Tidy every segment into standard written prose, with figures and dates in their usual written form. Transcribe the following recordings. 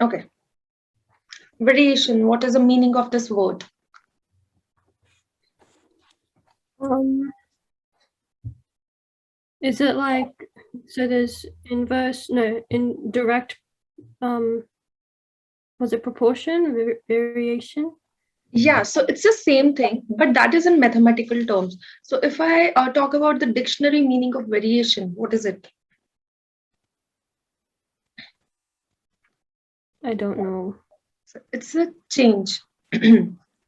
Okay. Variation. What is the meaning of this word? Is it like, so there's inverse, no, indirect, was it proportion, variation? Yeah, so it's the same thing, but that is in mathematical terms. So if I talk about the dictionary meaning of variation, what is it? I don't know. So it's a change,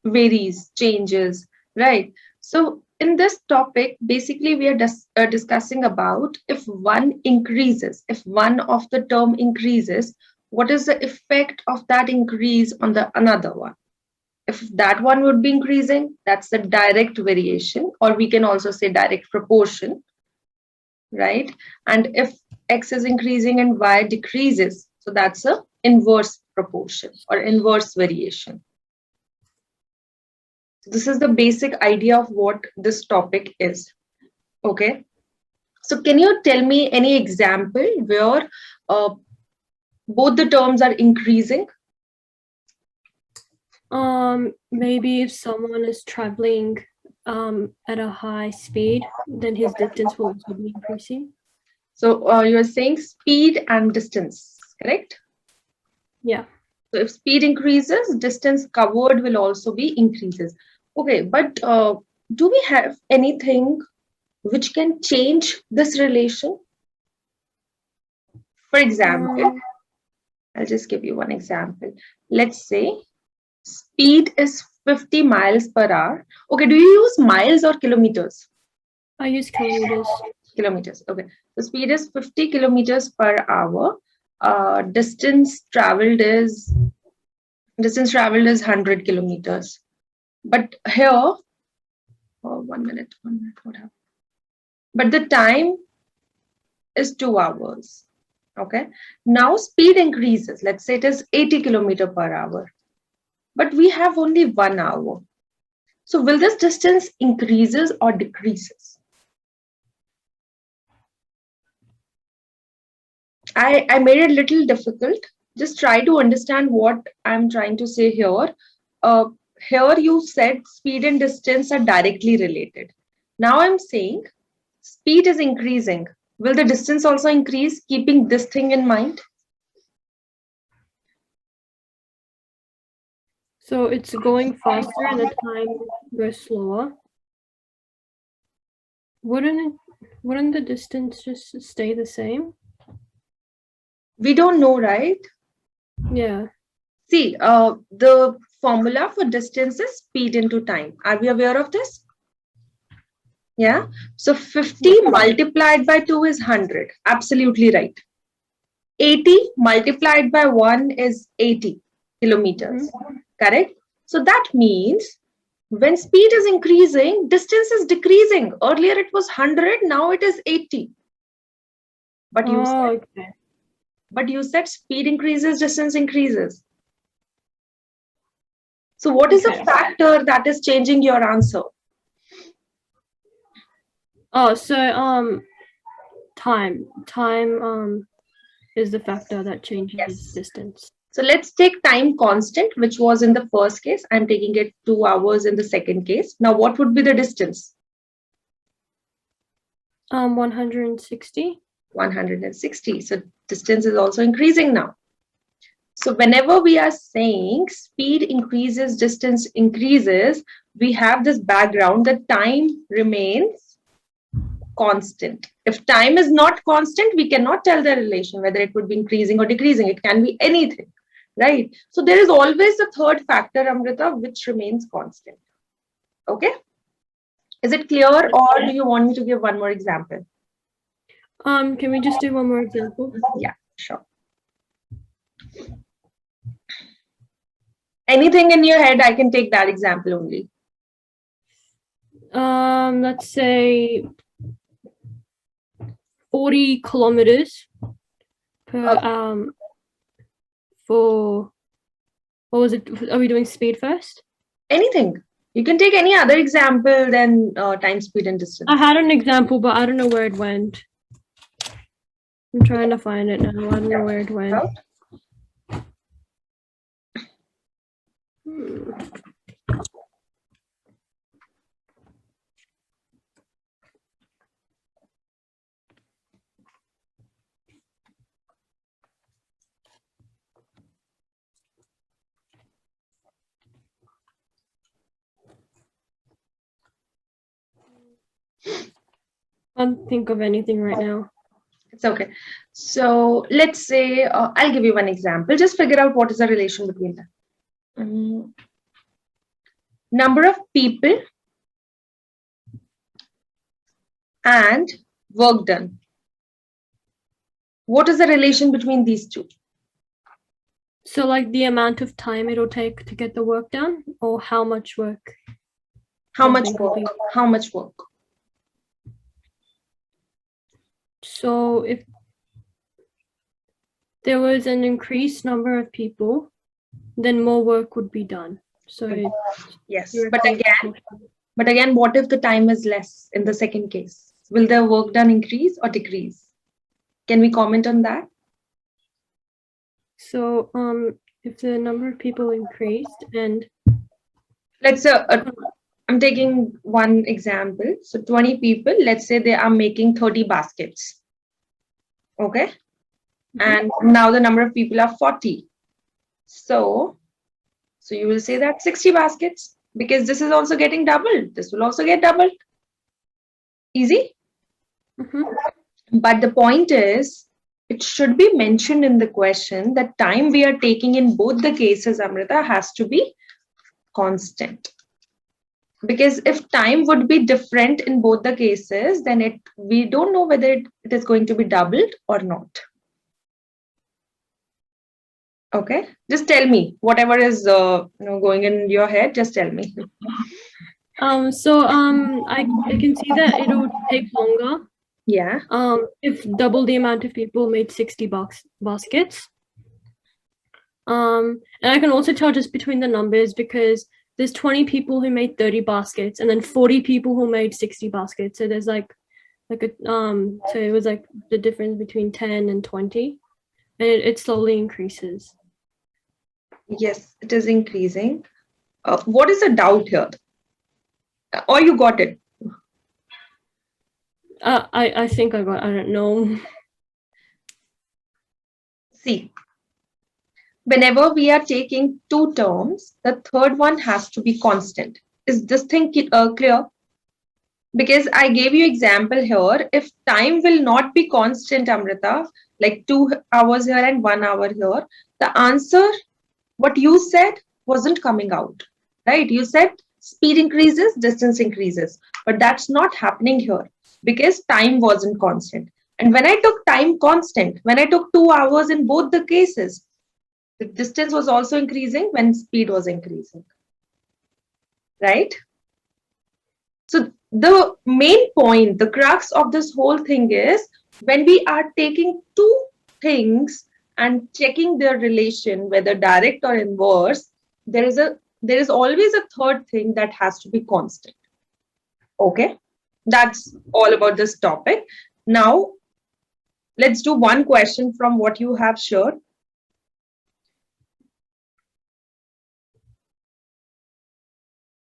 varies, changes, right? So in this topic, basically we are discussing about if one increases, if one of the term increases, what is the effect of that increase on the another one? If that one would be increasing, that's the direct variation, or we can also say direct proportion, right? And if x is increasing and y decreases, so that's a inverse proportion or inverse variation. This is the basic idea of what this topic is. Okay. So can you tell me any example where both the terms are increasing? Maybe if someone is traveling at a high speed, then his distance will also be increasing. So you're saying speed and distance, correct? Yeah. So if speed increases, distance covered will also be increases. Okay, but do we have anything which can change this relation? For example, I'll just give you one example. Let's say speed is 50 miles per hour. Okay, do you use miles or kilometers? I use kilometers. Kilometers, okay. The speed is 50 kilometers per hour. Distance traveled is 100 kilometers. But here, 1 minute, what happened? But the time is 2 hours. Okay. Now speed increases. Let's say it is 80 kilometer per hour. But we have only 1 hour. So will this distance increases or decreases? I made it a little difficult. Just try to understand what I'm trying to say here. Here you said speed and distance are directly related. Now I'm saying speed is increasing. Will the distance also increase, keeping this thing in mind? So it's going faster and the time goes slower. Wouldn't the distance just stay the same? We don't know, right? Yeah. See, the formula for distance is speed into time. Are we aware of this? Yeah. So 50 multiplied by 2 is 100. Absolutely right. 80 multiplied by 1 is 80 kilometers. Correct? So that means when speed is increasing, distance is decreasing. Earlier it was 100, now it is 80. But you said speed increases, distance increases. So what is the factor that is changing your answer? Oh, so time is the factor that changes distance. So let's take time constant, which was in the first case. I'm taking it 2 hours in the second case. Now, what would be the distance? 160. 160. So distance is also increasing now. So whenever we are saying speed increases, distance increases, we have this background that time remains constant. If time is not constant, we cannot tell the relation, whether it would be increasing or decreasing. It can be anything, right? So there is always a third factor, Amrita, which remains constant. Okay? Is it clear, or do you want me to give one more example? Can we just do one more example? Yeah, sure. Anything in your head, I can take that example only. Let's say 40 kilometers per for what was it? Are we doing speed first? Anything. You can take any other example than time, speed, and distance. I had an example, but I don't know where it went. I'm trying to find it now. I don't know where it went. Can't think of anything right now. It's okay. So let's say, I'll give you one example. Just figure out what is the relation between them. Number of people and work done. What is the relation between these two? So like the amount of time it'll take to get the work done, or how much work? How much work? How much work? So if there was an increased number of people, then more work would be done. So yes, but again, what if the time is less in the second case? Will the work done increase or decrease? Can we comment on that? So if the number of people increased and let's I'm taking one example. So 20 people, let's say they are making 30 baskets. Okay. And now the number of people are 40. So you will say that 60 baskets, because this is also getting doubled. This will also get doubled. Easy. But the point is, it should be mentioned in the question that time we are taking in both the cases, Amrita, has to be constant. Because if time would be different in both the cases, then we don't know whether it is going to be doubled or not. Okay, just tell me whatever is going in your head. Just tell me. I can see that it'll take longer. Yeah. If double the amount of people made 60 baskets. And I can also tell just between the numbers, because there's 20 people who made 30 baskets and then 40 people who made 60 baskets. So there's so it was like the difference between 10 and 20, and it slowly increases. Yes, it is increasing. What is the doubt here? Or you got it? I think I don't know. See, whenever we are taking two terms, the third one has to be constant. Is this thing clear? Because I gave you example here. If time will not be constant, Amrita, like 2 hours here and 1 hour here, the answer, what you said, wasn't coming out, right? You said speed increases, distance increases, but that's not happening here because time wasn't constant. And when I took time constant, when I took 2 hours in both the cases, the distance was also increasing when speed was increasing, right? So the main point, the crux of this whole thing is, when we are taking two things and checking their relation, whether direct or inverse, there is always a third thing that has to be constant. Okay, that's all about this topic. Now, let's do one question from what you have shared.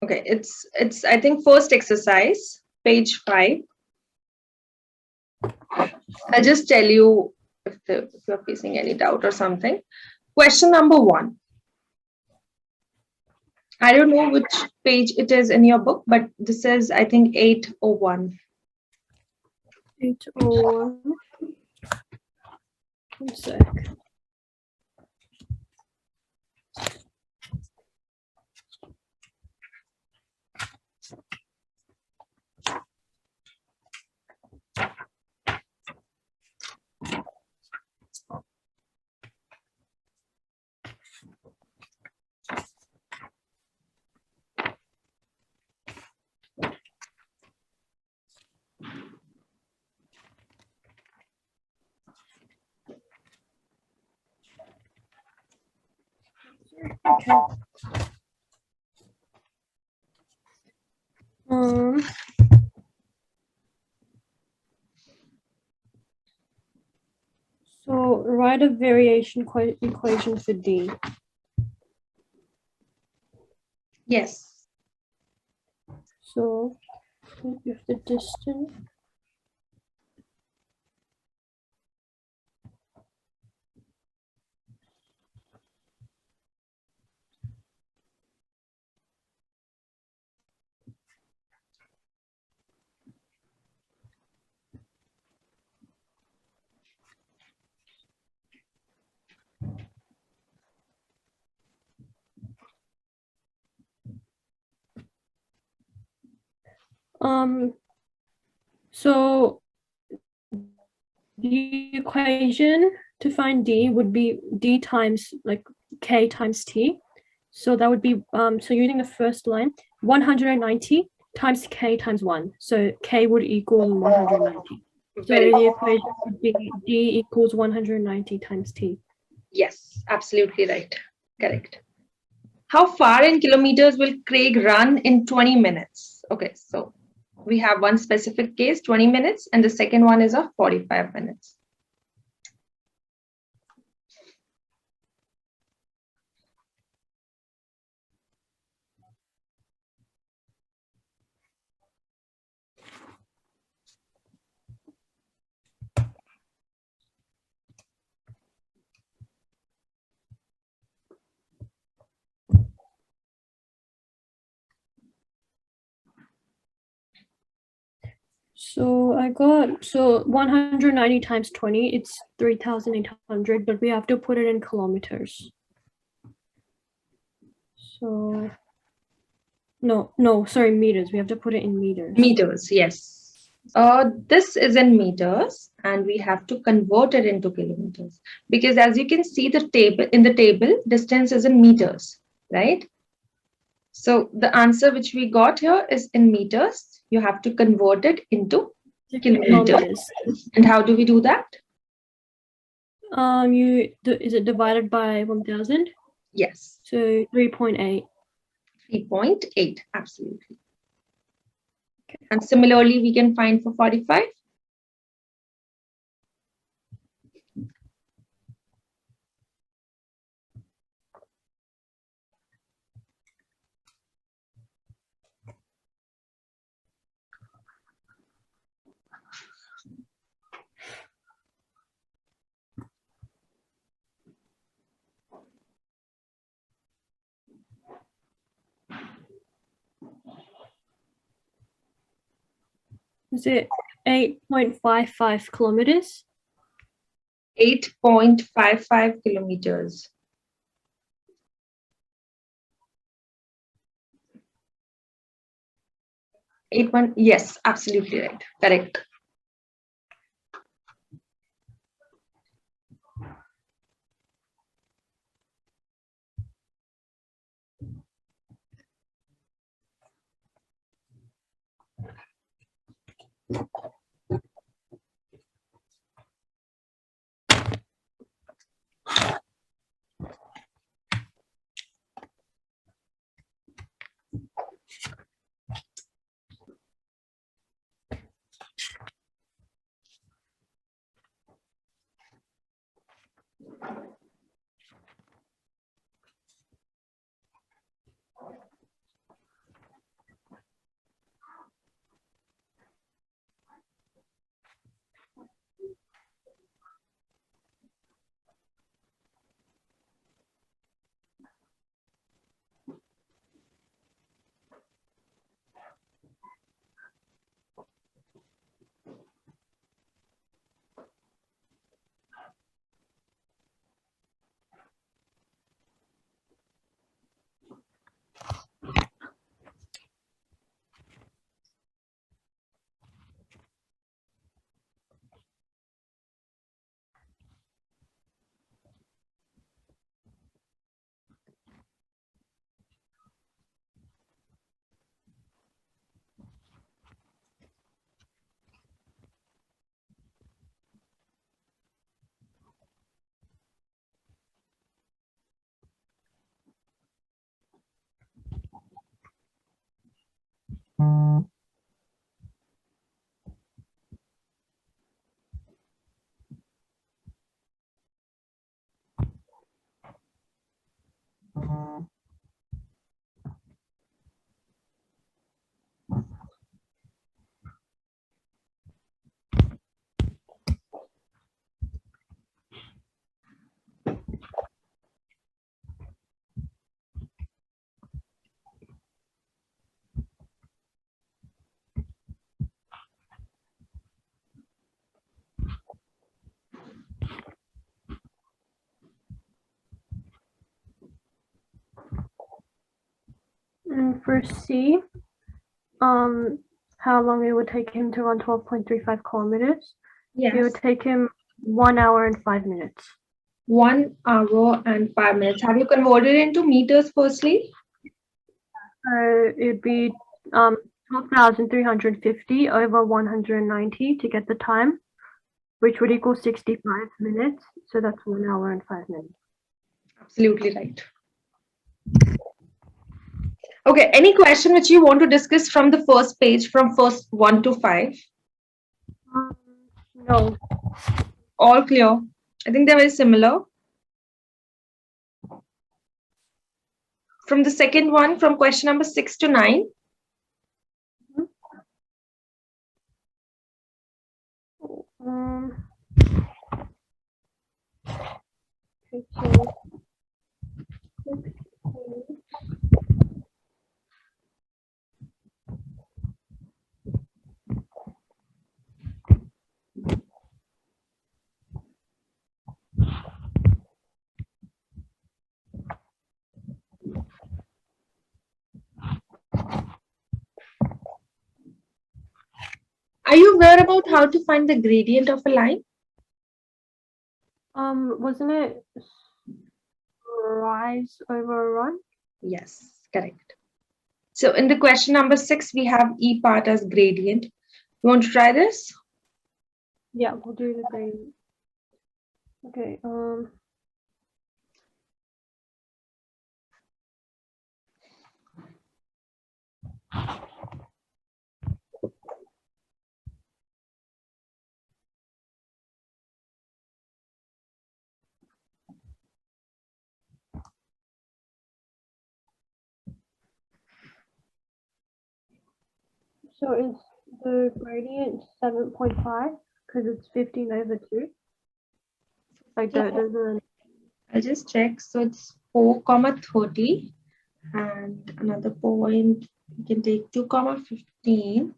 Okay, it's I think first exercise, page 5. I'll just tell you if you're facing any doubt or something. Question number 1. I don't know which page it is in your book, but this is, I think, 801. 801. One sec. Okay. So write a variation equation for D. Yes. So if the distance. So the equation to find D would be D times like K times T. So that would be, so using the first line, 190 times K times 1. So K would equal 190. So the equation would be D equals 190 times T. Yes, absolutely right. Correct. How far in kilometers will Craig run in 20 minutes? Okay, so we have one specific case, 20 minutes, and the second one is of 45 minutes. So I got, so 190 times 20, it's 3,800, but we have to put it in kilometers. So, no, sorry, meters. We have to put it in meters. Meters, yes. This is in meters, and we have to convert it into kilometers, because as you can see the table in the table, distance is in meters, right? So the answer which we got here is in meters. You have to convert it into kilometers. And how do we do that? Is it divided by 1,000? Yes. So 3.8. 3.8, absolutely. Okay. And similarly, we can find for 45. Is it 8.55 kilometers? 8.55 kilometers. 8.1, yes, absolutely right. Correct. For C, how long it would take him to run 12.35 kilometers? It Yes. would take him 1 hour and 5 minutes. 1 hour and 5 minutes. Have you converted into meters firstly? It'd be 12,350 over 190 to get the time, which would equal 65 minutes. So that's 1 hour and 5 minutes. Absolutely right. Okay, any question which you want to discuss from the first page, from first 1 to 5? No. All clear. I think they're very similar. From the second one, from question number 6 to 9. Okay, so Are you aware about how to find the gradient of a line? wasn't it rise over run? Yes, correct. So in the question number 6, we have E part as gradient. You want to try this? Yeah, we'll do the gradient. Okay, so is the gradient 7.5 because it's 15 over 2? Like Yeah. there's a I'll just check. So it's 4,30 and another point, you can take 2,15.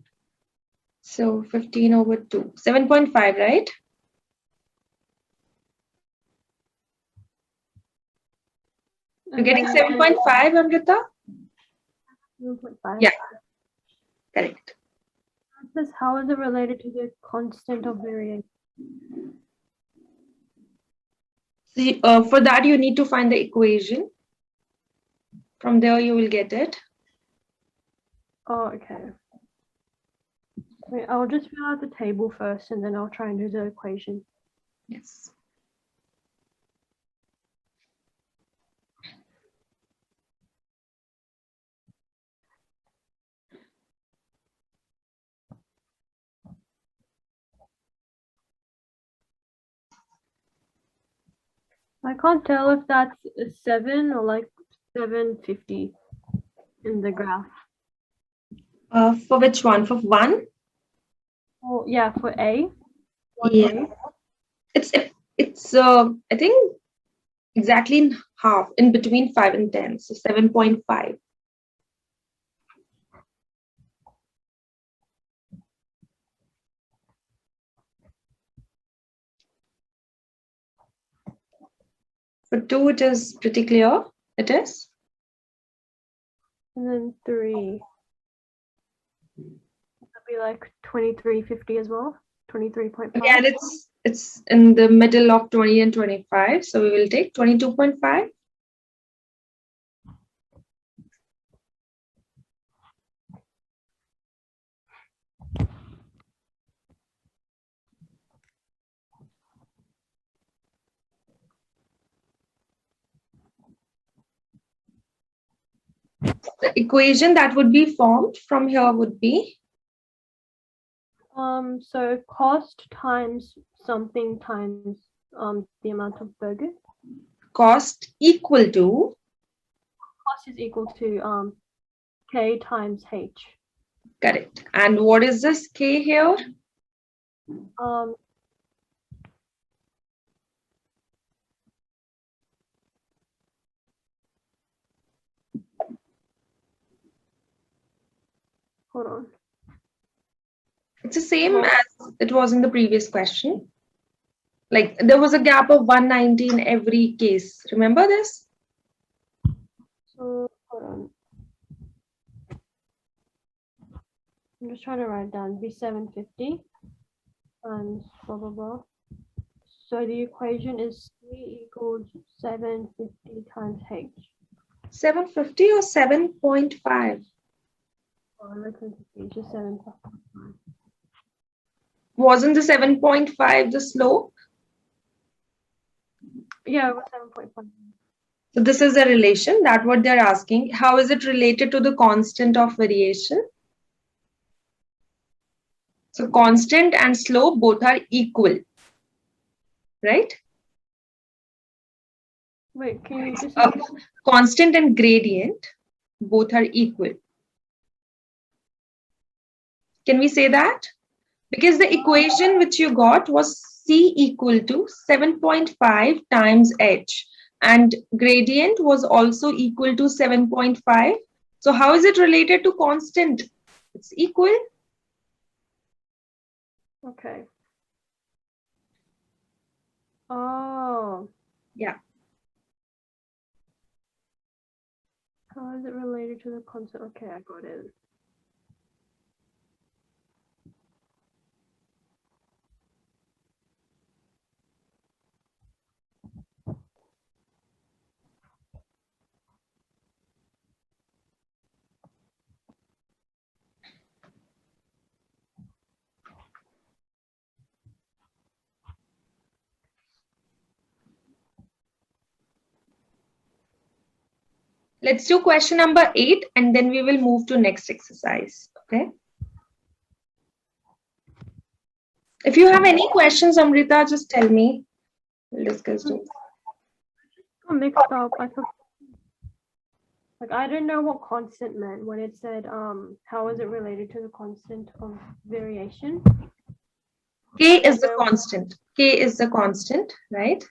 So 15 over 2, 7.5, right? You're getting 7.5, Amrita? 7.5. Yeah, correct. It says how is it related to the constant of variation? See, for that, you need to find the equation. From there, you will get it. Oh, okay. Wait, I'll just fill out the table first and then I'll try and do the equation. Yes. I can't tell if that's a 7 or like 750 in the graph. For which one? For 1? Oh, yeah, for A. Yeah. It's I think exactly in half, in between 5 and 10, so 7.5. For 2, it is pretty clear. It is. And then 3. That'd be like 2350 as well. 23.5. Again, it's in the middle of 20 and 25, so we will take 22.5. The equation that would be formed from here would be So cost times something times the amount of burgers. cost equal to, Cost is equal to K times H. correct. And what is this K here? Hold on. It's the same as it was in the previous question. Like there was a gap of 190 in every case. Remember this? So hold on. I'm just trying to write it down. It'd be 750 times blah blah blah. So the equation is C equals 750 times H. 750 or 7.5? Oh, I'm looking confused. Just 7.5. Wasn't the 7.5 the slope? Yeah, it was 7.5. So this is a relation. That's what they're asking. How is it related to the constant of variation? So constant and slope both are equal, right? Wait, can you just Constant and gradient both are equal. Can we say that? Because the equation which you got was C equal to 7.5 times H, and gradient was also equal to 7.5. So how is it related to constant? It's equal. okay. Oh. Yeah. How is it related to the constant? Okay, I got it. Let's do question number 8 and then we will move to next exercise. Okay. If you have any questions, Amrita, just tell me. We'll discuss those. I'm mixed up. I didn't know what constant meant when it said how is it related to the constant of variation? K is the constant. K is the constant, right?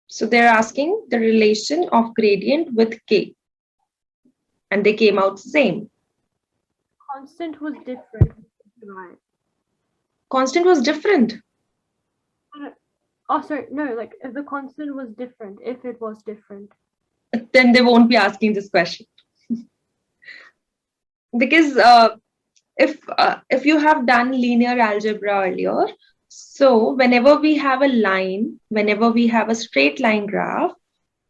So they're asking the relation of gradient with K. And they came out same. Constant was different, right? Constant was different. Oh, sorry, no, like if the constant was different, if it was different. Then they won't be asking this question. Because if you have done linear algebra earlier, so whenever we have a line, whenever we have a straight line graph,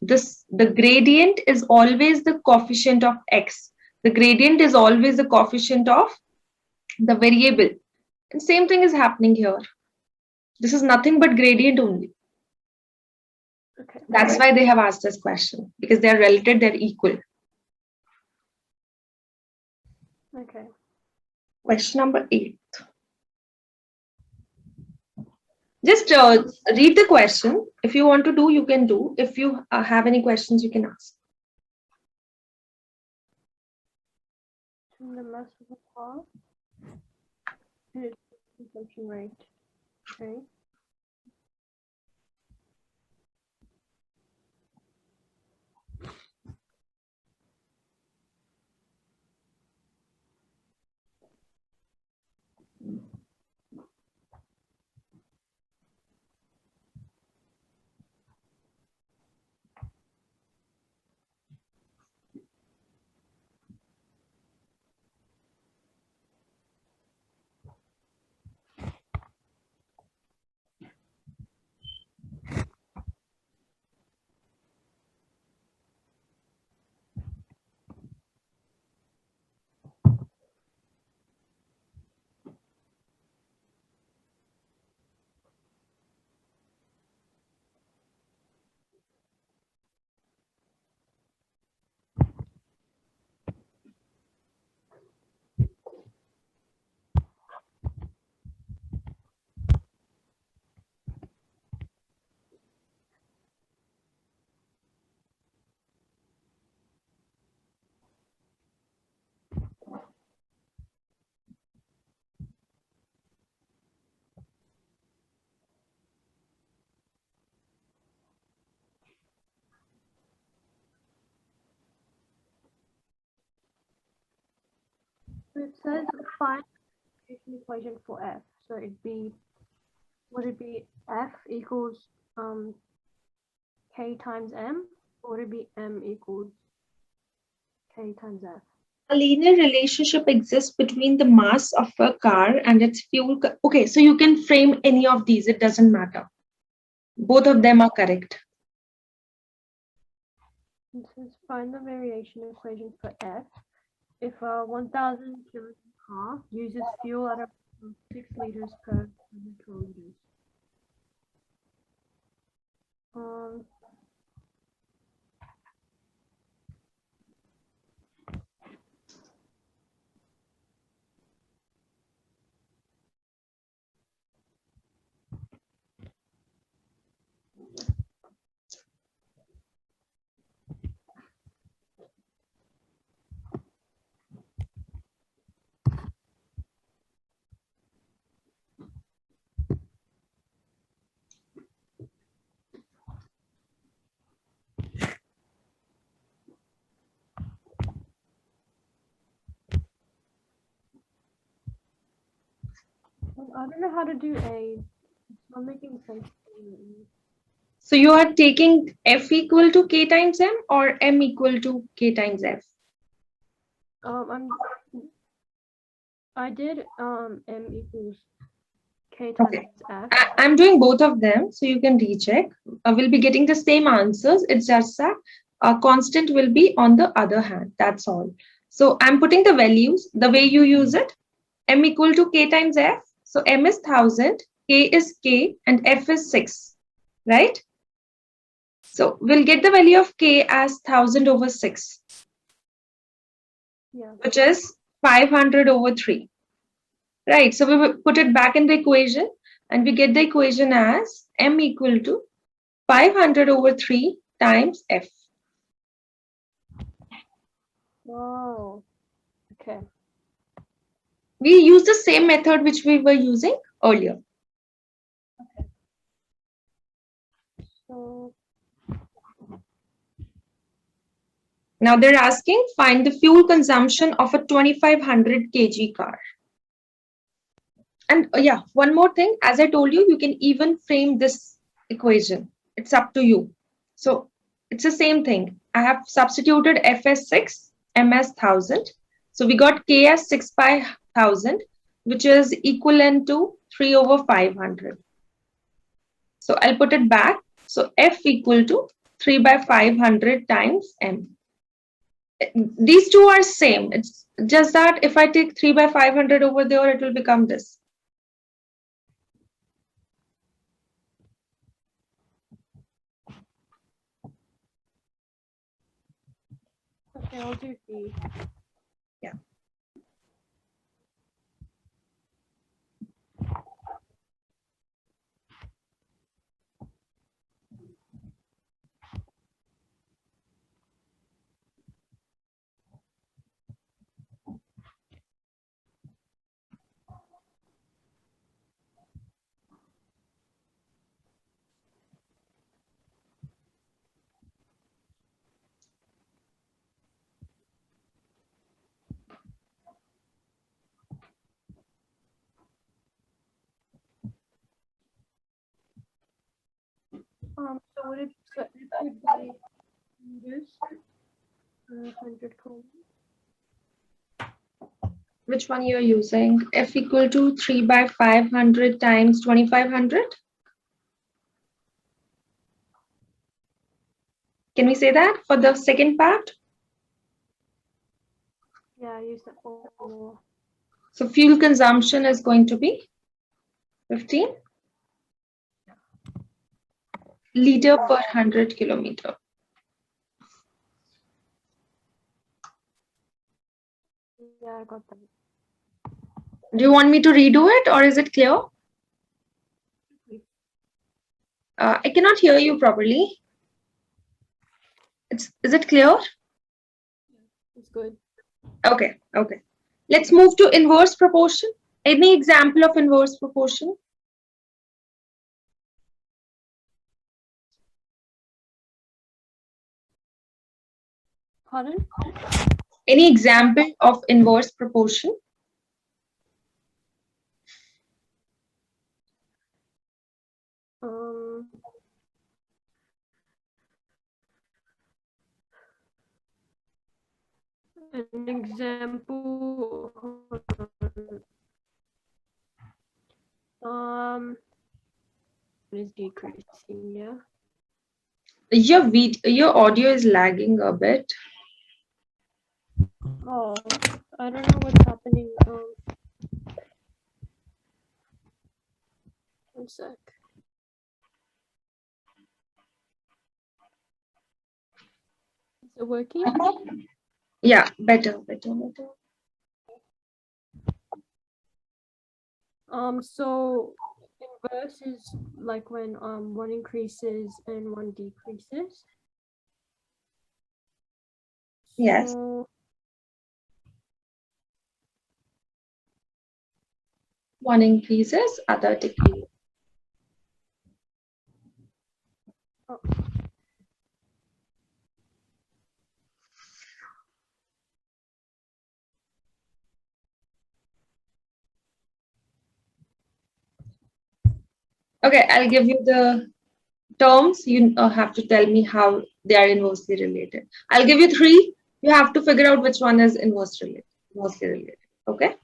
the gradient is always the coefficient of x. The gradient is always the coefficient of the variable. And same thing is happening here. This is nothing but gradient only. Okay. That's why they have asked this question, because they're related, they're equal. Okay. Question number 8. Just read the question. If you want to do, you can do. If you have any questions, you can ask. In the mass of a car, its consumption rate. Okay. So it says find the equation for f. So it'd be, would it be f equals k times m, or would it be m equals k times f? A linear relationship exists between the mass of a car and its fuel. Okay, so you can frame any of these, it doesn't matter. Both of them are correct. It says find the variation equation for F. If a 1,000 kilogram car uses fuel at around 6 liters per 100 kilometers. Um, I don't know how to do A. It's not making sense. So you are taking F equal to K times M or M equal to K times F? I did M equals K times Okay. F. I'm doing both of them, so you can recheck. We'll be getting the same answers. It's just that a constant will be on the other hand. That's all. So I'm putting the values the way you use it. M equal to K times F. So M is 1000, K is K, and F is 6, right? So we'll get the value of K as 1000 over 6, Yeah. which is 500 over 3. Right, so we will put it back in the equation and we get the equation as M equal to 500 over 3 times F. Oh. Okay. We use the same method which we were using earlier. Okay. So Now they're asking find the fuel consumption of a 2500 kg car. And yeah, one more thing, as I told you, you can even frame this equation. It's up to you. So it's the same thing. I have substituted F as 6, M as 1000. So we got K as 6 by 1000, which is equivalent to 3 over 500. So I'll put it back. So F equal to 3 by 500 times M. These two are same. It's just that if I take 3 by 500 over there, it will become this. okay, I'll do B. Yeah. So would it be meters 100 kilometers? Which one you're using? F equal to 3 by 500 times 2500? Can we say that for the second part? Yeah, I use that for. So fuel consumption is going to be 15 liter per 100 kilometer. Yeah, I got that. Do you want me to redo it or is it clear? I cannot hear you properly. Is it clear? It's good. Okay, okay. Let's move to inverse proportion. Any example of inverse proportion? Pardon? Any example of inverse proportion? Um, An example. Is decreasing, yeah. Your audio is lagging a bit. Oh, I don't know what's happening. One sec. Is it working? Yeah, better. So inverse is like when one increases and one decreases. Yes. So, One increases, other decreases. oh, Okay, I'll give you the terms. You have to tell me how they are inversely related. I'll give you three. You have to figure out which one is inversely related. Okay.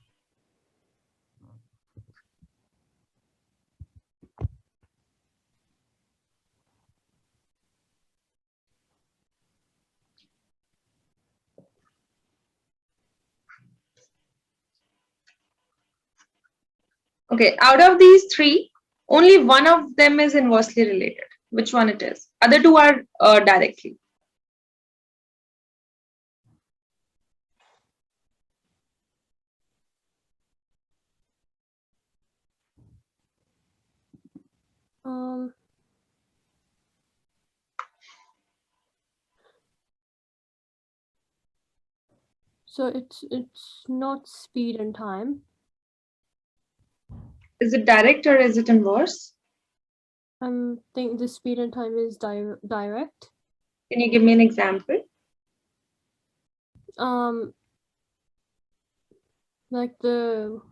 Okay. Out of these three, only one of them is inversely related. Which one it is? Other two are directly. um, so it's not speed and time. Is it direct or is it inverse? I think the speed and time is direct. Can you give me an example? Like the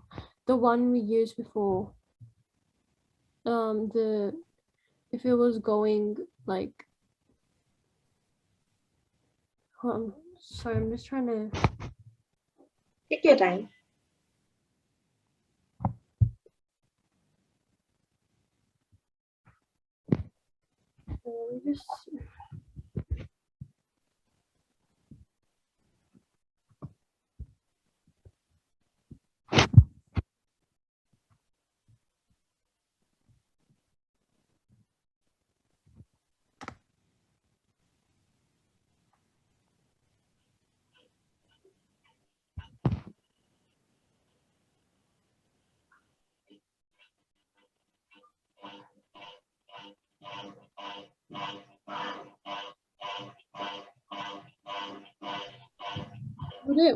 one we used before. If it was going like, sorry, I'm just trying to. Take your time. Just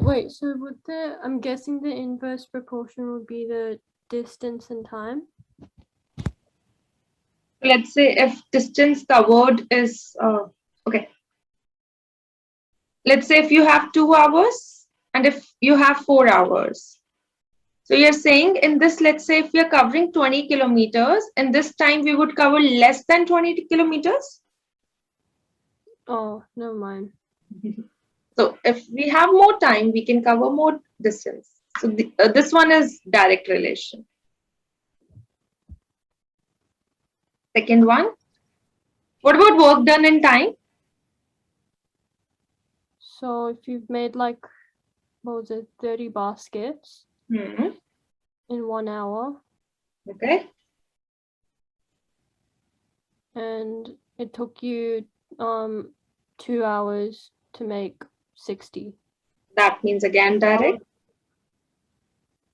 wait, so would I'm guessing the inverse proportion would be the distance and time. Let's say if distance covered is okay. Let's say if you have 2 hours and if you have 4 hours. So you're saying in this, let's say if we are covering 20 kilometers, in this time we would cover less than 20 kilometers. Oh, never mind. So if we have more time, we can cover more distance. So this one is direct relation. Second one, what about work done in time? So if you've made like, what was it, 30 baskets in 1 hour. Okay. And it took you 2 hours to make 60. That means again direct.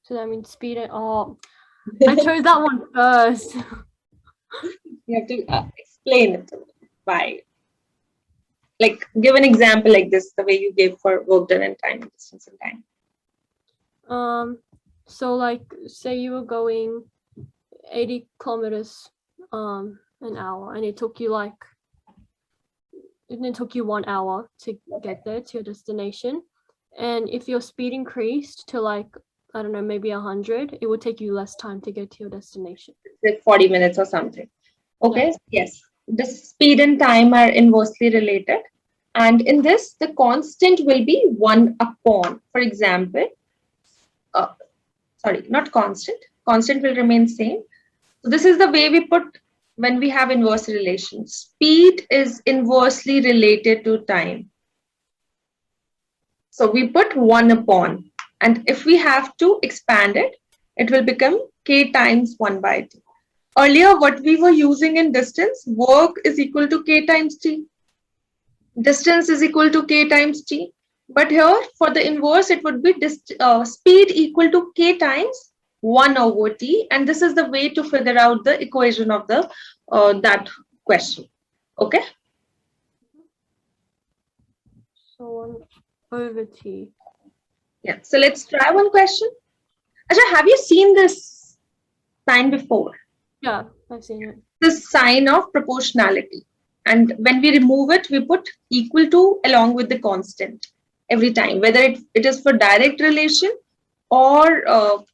So that means speed it. Oh, I chose that one first. You have to explain it. Why? Like, give an example like this, the way you gave for work done in time and distance in time. So like, say you were going 80 kilometers an hour, and it took you 1 hour to get there to your destination. And if your speed increased to like, I don't know, maybe 100, it would take you less time to get to your destination. Like 40 minutes or something. Okay. Yeah. Yes. The speed and time are inversely related. And in this, the constant will be 1 upon. For example, sorry, not constant. Constant will remain same. So this is the way we put when we have inverse relations. Speed is inversely related to time. So we put 1 upon. And if we have to expand it, it will become k times 1 by t. Earlier, what we were using in distance, work is equal to k times t. Distance is equal to k times t. But here, for the inverse, it would be speed equal to k times 1 over t. And this is the way to figure out the equation of the that question. Okay? So 1 over t. Yeah. So let's try one question. Acha, have you seen this sign before? Yeah, I've seen it. This sign of proportionality. And when we remove it, we put equal to along with the constant every time, whether it is for direct relation or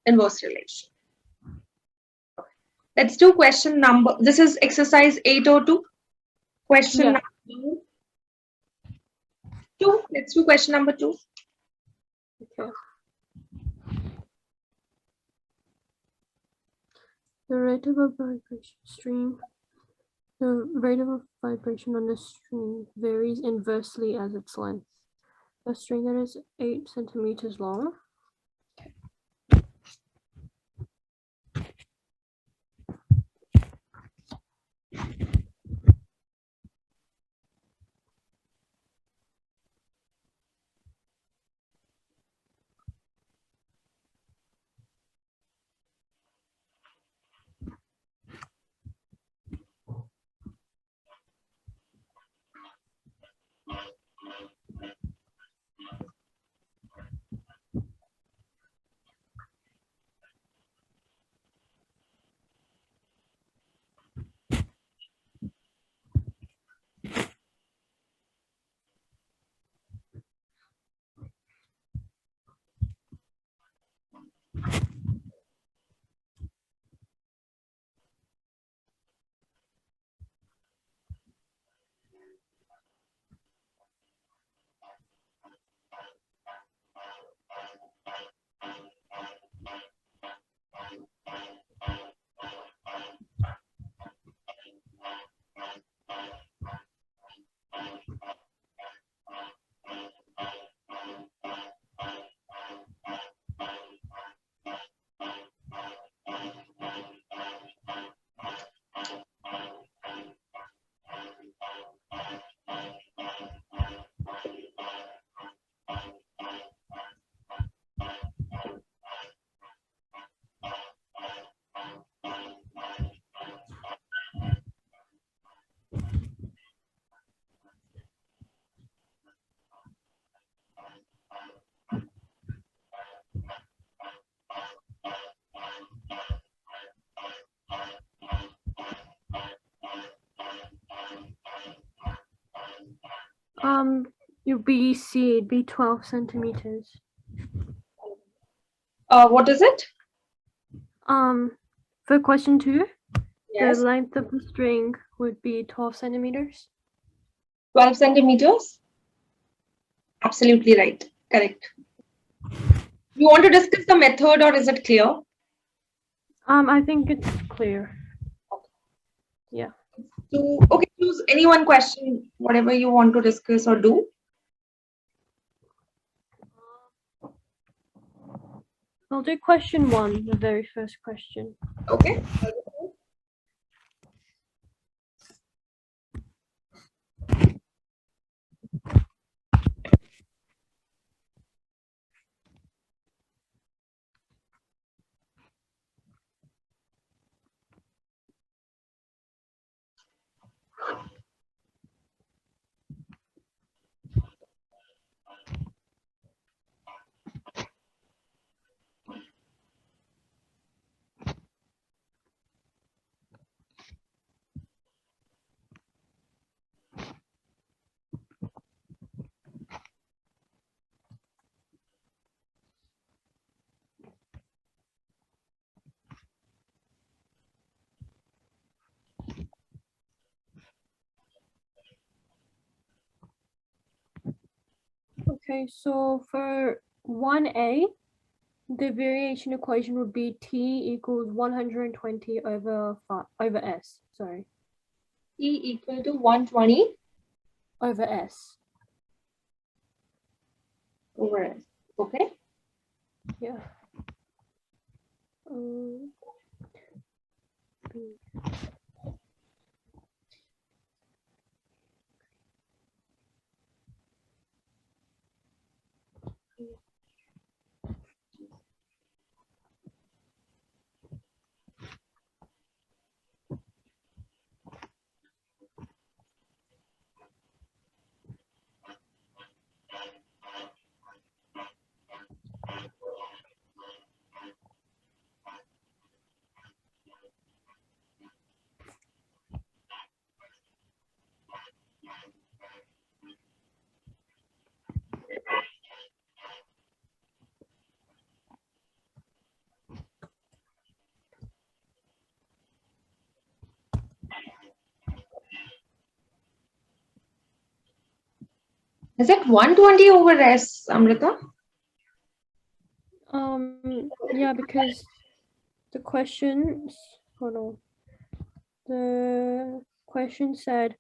inverse relation. Let's do question number. This is exercise 802. Question number 2. Let's do question number 2. Okay. The rate of a vibration stream. The rate of a vibration on the string varies inversely as its length. A string that is 8 centimeters long. Your BC would be 12 centimeters. What is it? For question 2, Yes. the length of the string would be 12 centimeters. 12 centimeters? Absolutely right. Correct. You want to discuss the method or is it clear? I think it's clear. Yeah. So, okay, choose any one question, whatever you want to discuss or do. I'll do question 1, the very first question. Okay. Okay, so for 1A, the variation equation would be T equals 120 over S. Sorry, T equal to 120 over S. over S. Okay. Yeah. B. Is it 120 over S, Amrita? Yeah, because the questions, hold on. The question said,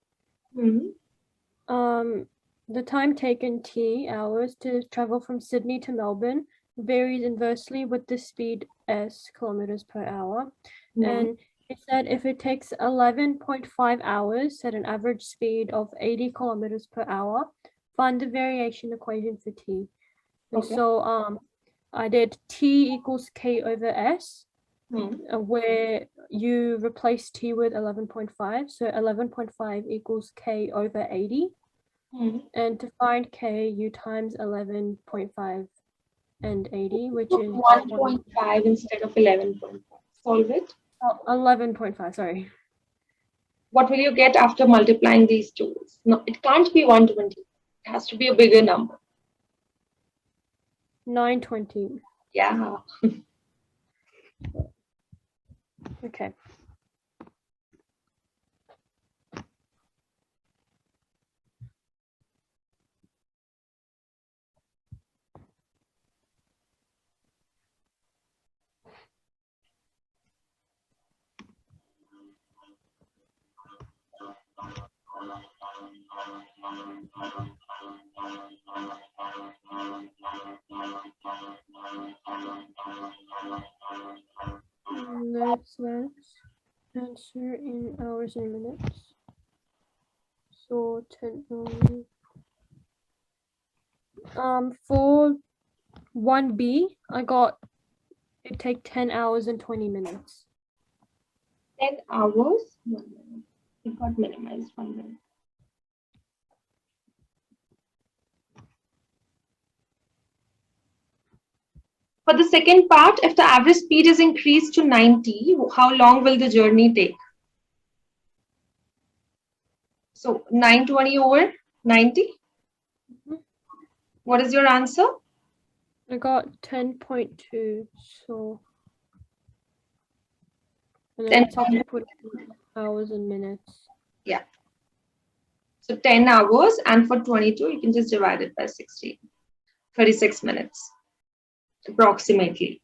the time taken T hours to travel from Sydney to Melbourne varies inversely with the speed S kilometers per hour. And it said if it takes 11.5 hours at an average speed of 80 kilometers per hour, find the variation equation for T. And Okay. so I did T equals K over S, where you replace T with 11.5. So 11.5 equals K over 80. And to find K, you times 11.5 and 80, which is 1.5 instead of 11.5. Solve it. 11.5, sorry. What will you get after multiplying these two? No, it can't be 120. It has to be a bigger number. 920. Yeah. Okay. Let's answer in hours and minutes. So 10. For 1B, I got it take 10 hours and 20 minutes. 10 hours. 1 minute. It got minimized 1 minute. For the second part, if the average speed is increased to 90, how long will the journey take? So 920 over 90. What is your answer? I got 10.2, so and then I have to put hours and minutes. Yeah. So 10 hours, and for 22, you can just divide it by 60. 36 minutes, approximately.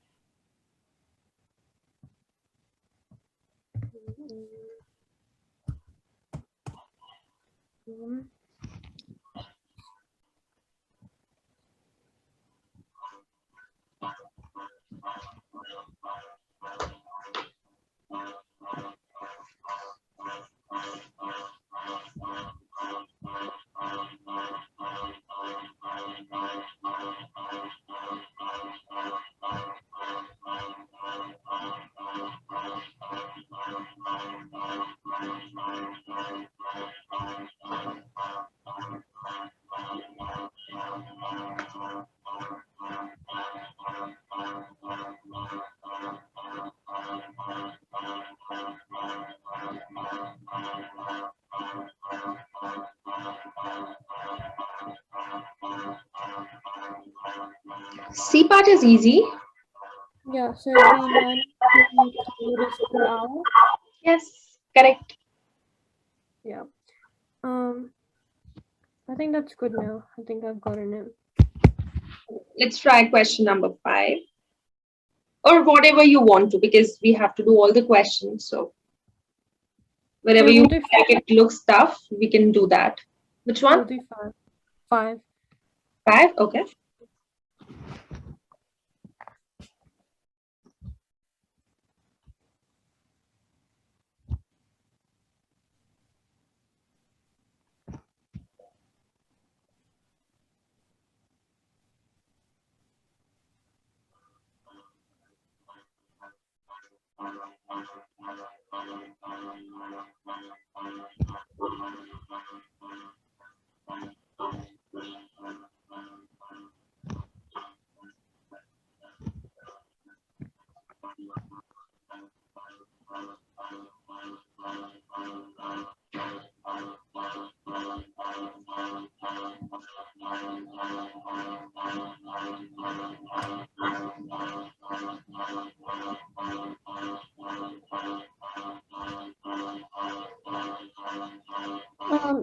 C part is easy. Yeah, so it'd be 90 kilometers per hour. Yes, correct. Yeah. I think that's good now. I think I've gotten it. Let's try question number 5 or whatever you want to, because we have to do all the questions. So wherever Yeah, you we'll feel do like it looks tough, we can do that. Which one? we'll do five. Five. 5? Okay.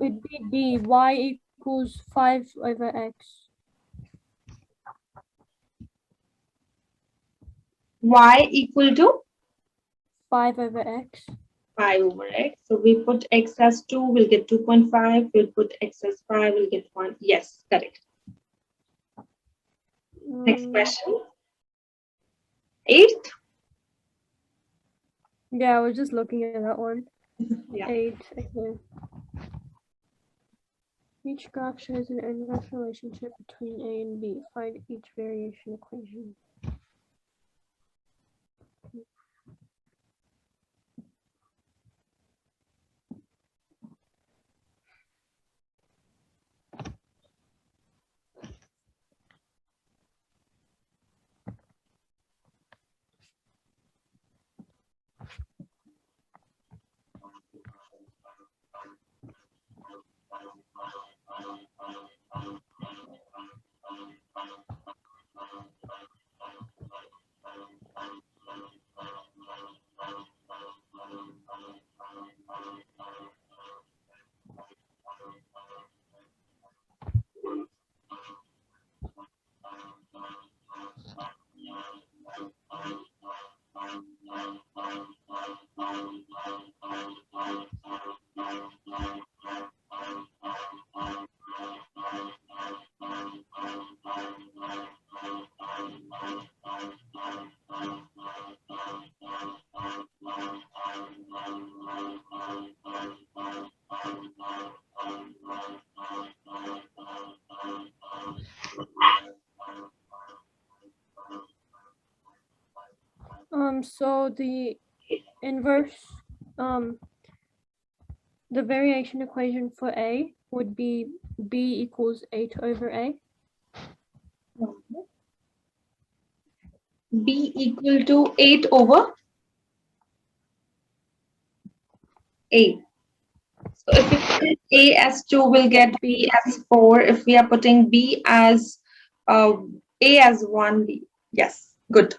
It'd be D. Y equals 5 over X. Y equal to 5 over X. 5 over x. So we put x as 2, we'll get 2.5. We'll put x as 5, we'll get 1. Yes, correct. Next question. 8th. Yeah, I was just looking at that one. Yeah. 8. Okay. Each graph shows an inverse relationship between A and B. Find each variation equation. So the inverse, the variation equation for A would be B equals 8 over A. B equal to 8 over A. So if we put A as 2, we'll get B as 4. If we are putting B as A as 1, B. Yes, good.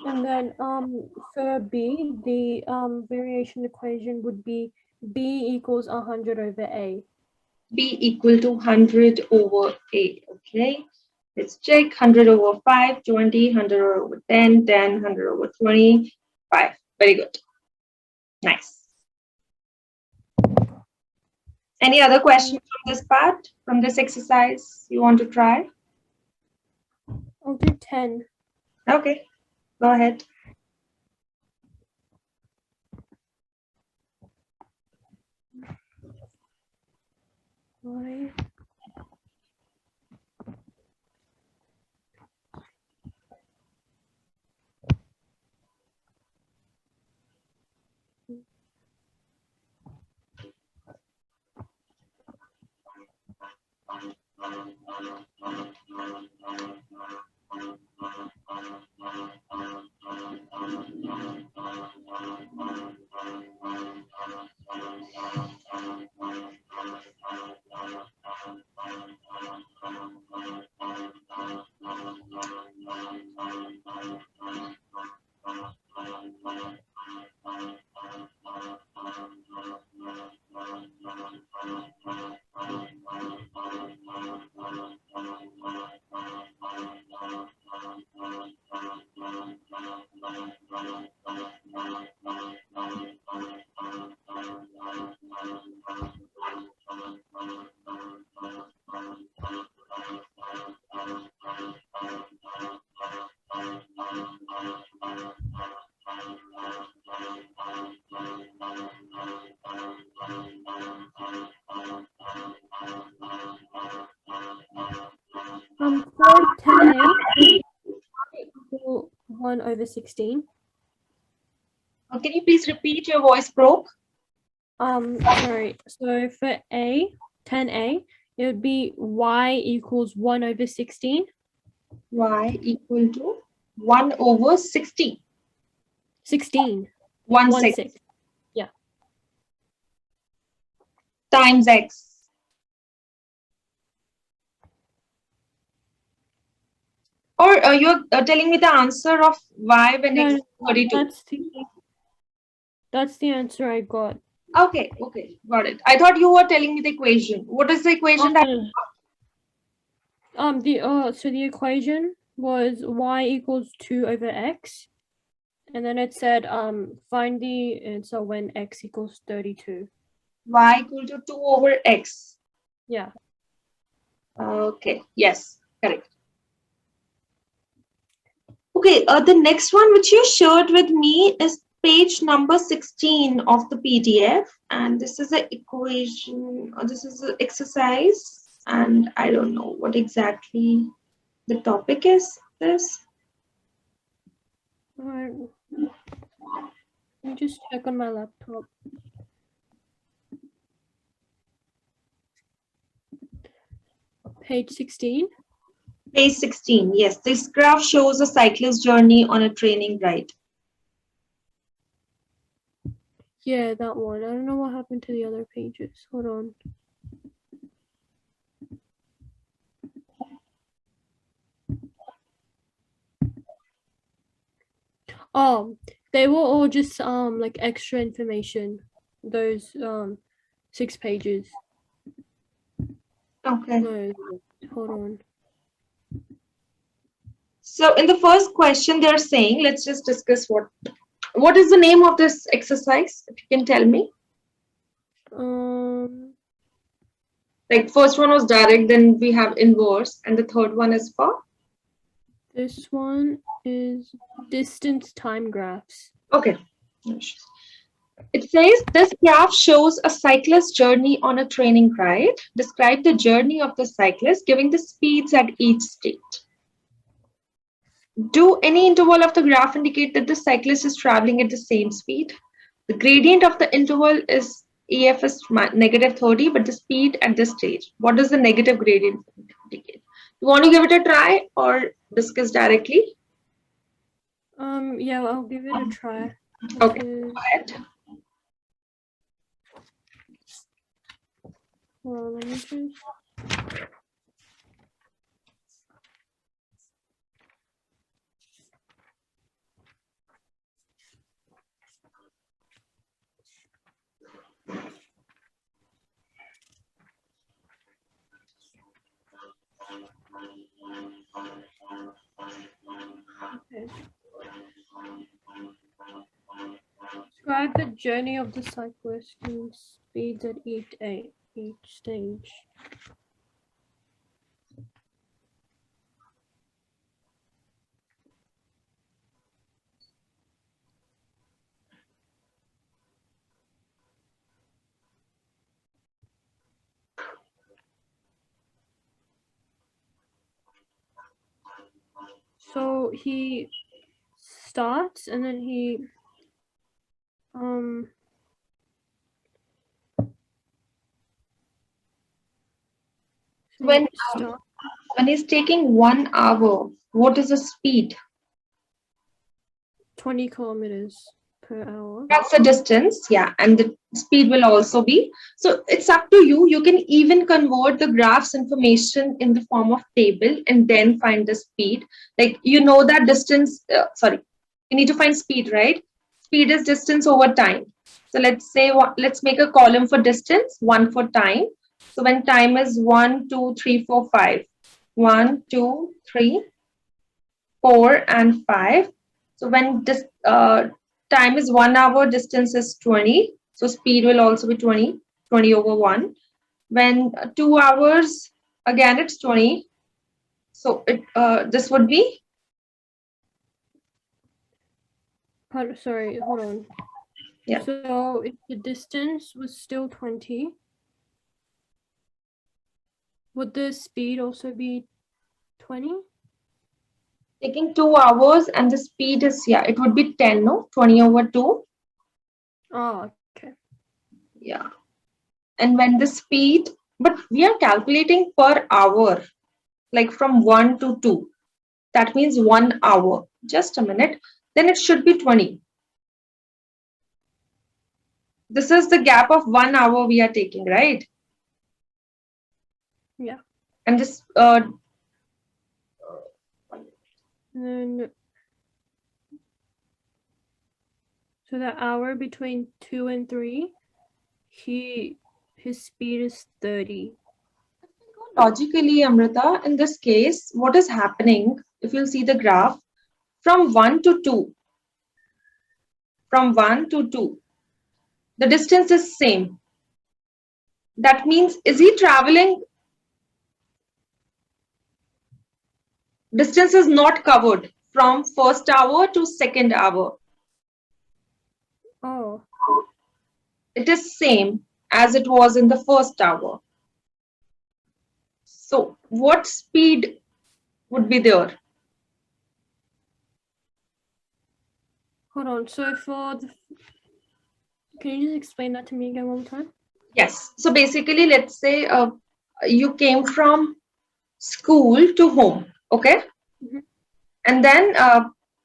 And then for B, the variation equation would be B equals 100 over A. B equal to 100 over A. Okay, let's check. 100 over 5, 20, 100 over 10, 10, 100 over 20, 5. Very good. Nice. Any other questions from this part, from this exercise you want to try? I'll do 10. Okay, go ahead. Why? For 10A, 1/16. Can you please repeat? Your voice broke. Sorry. So for 10A, it would be y equals 1/16. Y equal to 1 over 60. 16. 1 1 6 6. Yeah. times x. Or you're telling me the answer of y when x is 32. That's the answer I got. Okay, okay, got it. I thought you were telling me the equation. What is the equation that? So the equation was y equals 2 over x, and then it said find the answer when x equals 32. Y equal to 2 over x. Yeah. Okay, yes, correct. Okay, the next one which you shared with me is page number 16 of the PDF, and this is an equation, this is an exercise, and I don't know what exactly the topic is this. Alright. Let me just check on my laptop. Page 16. Page 16, yes. This graph shows a cyclist's journey on a training ride. Yeah, that one. I don't know what happened to the other pages. Hold on. They were all just like extra information. Those 6 pages. Okay. No, hold on. So in the first question, they're saying, let's just discuss what is the name of this exercise, if you can tell me. Like first one was direct, then we have inverse, and the third one is for? This one is distance time graphs. Okay. It says this graph shows a cyclist's journey on a training ride. Describe the journey of the cyclist, giving the speeds at each stage. Do any interval of the graph indicate that the cyclist is traveling at the same speed? The gradient of the interval is EF is negative 30, but the speed at this stage. What does the negative gradient indicate? You want to give it a try or discuss directly? Yeah, I'll give it a try. Okay, go ahead. Well, let me just... Okay. Describe the journey of the cyclist and speeds at each stage. So he starts and then he When Start when he's taking 1 hour, what is the speed? 20 kilometers per hour. That's the distance, yeah, and the speed will also be. So it's up to you. You can even convert the graph's information in the form of table and then find the speed. Like you know that distance, sorry, you need to find speed, right? Speed is distance over time. So let's say, let's make a column for distance, one for time. So when time is 1, 2, 3, 4, 5. 1, 2, 3, 4, and 5. So when this time is 1 hour, distance is 20. So speed will also be 20, 20 over 1. When 2 hours, again it's 20. So this would be, Sorry, hold on. yeah. So if the distance was still 20, would the speed also be 20? Taking 2 hours and the speed is, yeah, it would be 10, no? 20 over 2. Oh, okay. Yeah. And when the speed, but we are calculating per hour, like from 1 to 2. That means 1 hour. Just a minute. Then it should be 20. This is the gap of 1 hour we are taking, right? Yeah. And this, And then, so the hour between 2 and 3, his speed is 30. logically, Amrita, in this case, what is happening, if you see the graph, from 1 to 2, from 1 to 2, the distance is same. That means, is he traveling? Distance is not covered from first hour to second hour. Oh, It is same as it was in the first hour. So what speed would be there? hold on. So can you just explain that to me again one more time? Yes. So basically, let's say you came from school to home, okay? Mhm. And then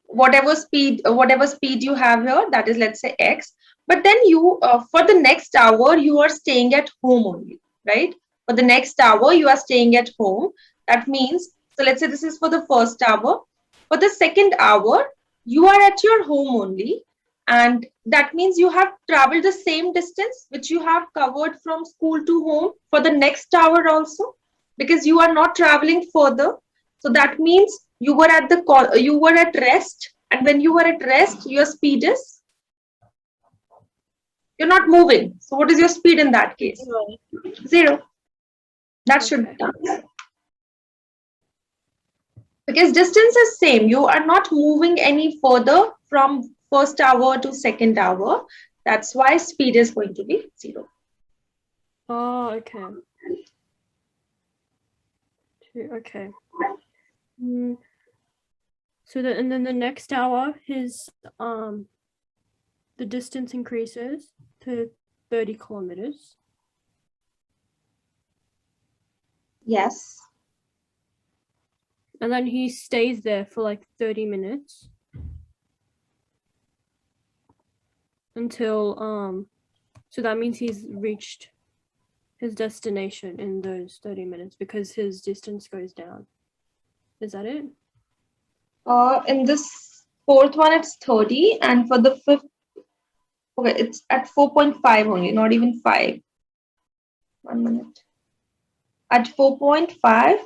whatever speed you have here, that is, let's say x. But then you, for the next hour, you are staying at home only, right? For the next hour, you are staying at home. That means, so let's say this is for the first hour. For the second hour, you are at your home only. And that means you have traveled the same distance which you have covered from school to home for the next hour also, because you are not traveling further. So that means you were at you were at rest, and when you were at rest, your speed is, you're not moving. So what is your speed in that case? 0. That should be done. Because distance is same. You are not moving any further from first hour to second hour. That's why speed is going to be 0. Oh, okay. Okay. So and then the next hour, the distance increases to 30 kilometers. Yes. And then he stays there for like 30 minutes until so that means he's reached his destination in those 30 minutes because his distance goes down. Is that it? In this fourth one, it's 30, and for the fifth, okay, it's at 4.5 only, not even 5. 1 minute. At 4.5,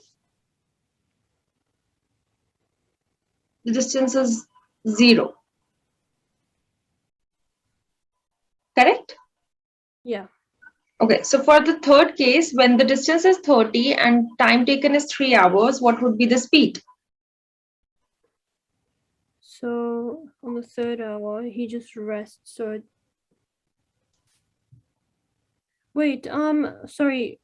the distance is 0. Correct? Yeah. Okay, so for the third case, when the distance is 30 and time taken is 3 hours, what would be the speed? So on the third hour, he just rests. So wait, sorry.